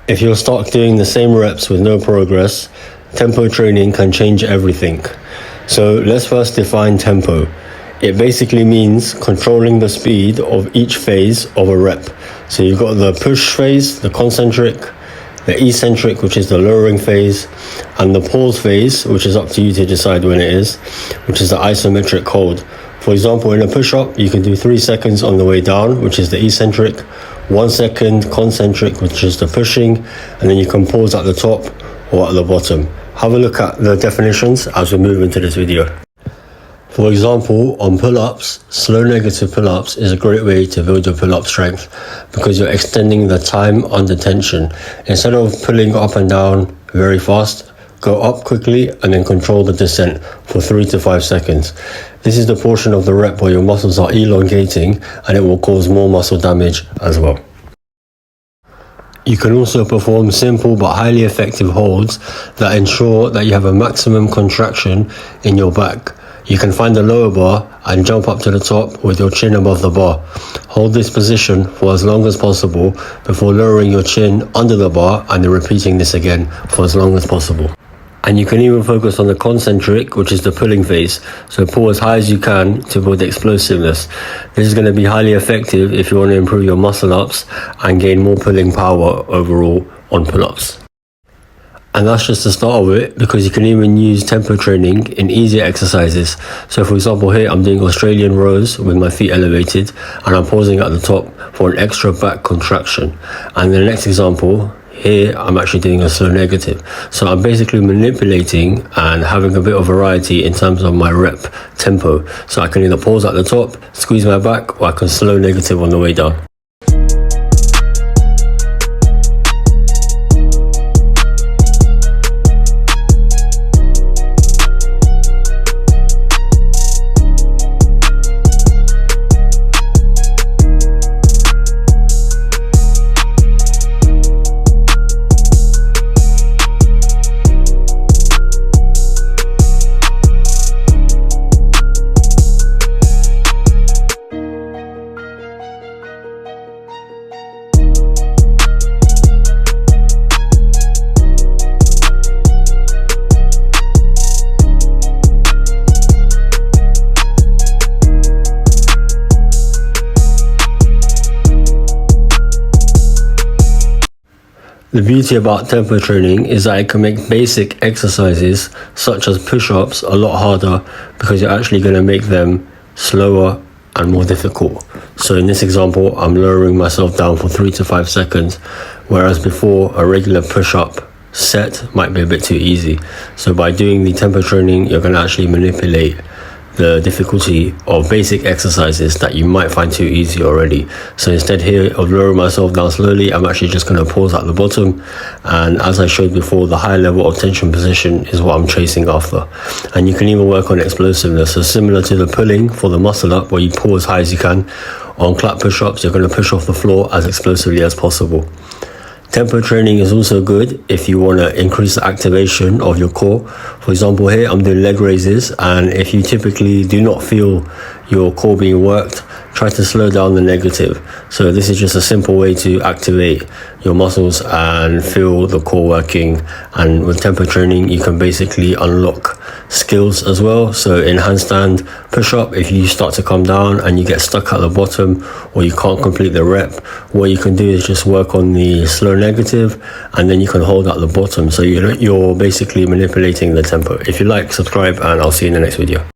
If you're stuck doing the same reps with no progress, tempo training can change everything. So let's first define tempo. It basically means controlling the speed of each phase of a rep. So you've got the push phase, the concentric, the eccentric, which is the lowering phase, and the pause phase, which is up to you to decide when it is, which is the isometric hold. For example, in a push-up, you can do 3 seconds on the way down, which is the eccentric, 1 second concentric, which is the pushing, and then you can pause at the top or at the bottom. Have a look at the definitions as we move into this video. For example, on pull-ups, slow negative pull-ups is a great way to build your pull-up strength because you're extending the time under tension. Instead of pulling up and down very fast, go up quickly and then control the descent for 3 to 5 seconds. This is the portion of the rep where your muscles are elongating and it will cause more muscle damage as well. You can also perform simple but highly effective holds that ensure that you have a maximum contraction in your back. You can find the lower bar and jump up to the top with your chin above the bar. Hold this position for as long as possible before lowering your chin under the bar and then repeating this again for as long as possible. And you can even focus on the concentric, which is the pulling phase. So pull as high as you can to build explosiveness. This is going to be highly effective if you want to improve your muscle ups and gain more pulling power overall on pull-ups. And that's just the start of it, because you can even use tempo training in easier exercises. So for example, here I'm doing Australian rows with my feet elevated and I'm pausing at the top for an extra back contraction. And the next example, here I'm actually doing a slow negative. So I'm basically manipulating and having a bit of variety in terms of my rep tempo. So I can either pause at the top, squeeze my back, or I can slow negative on the way down. The beauty about tempo training is that it can make basic exercises such as push-ups a lot harder because you're actually going to make them slower and more difficult. So in this example, I'm lowering myself down for 3 to 5 seconds, whereas before a regular push-up set might be a bit too easy. So by doing the tempo training, you're going to actually manipulate the difficulty of basic exercises that you might find too easy already. So instead here of lowering myself down slowly, I'm actually just going to pause at the bottom, and as I showed before, the high level of tension position is what I'm chasing after. And you can even work on explosiveness, so similar to the pulling for the muscle up where you pull as high as you can. On clap push-ups, you're going to push off the floor as explosively as possible. Tempo training is also good if you want to increase the activation of your core. For example, here I'm doing leg raises, and if you typically do not feel your core being worked, try to slow down the negative. So this is just a simple way to activate your muscles and feel the core working. And with tempo training, you can basically unlock skills as well. So in handstand push-up, if you start to come down and you get stuck at the bottom or you can't complete the rep, what you can do is just work on the slow negative and then you can hold at the bottom. So you're basically manipulating the tempo. If you like, subscribe, and I'll see you in the next video.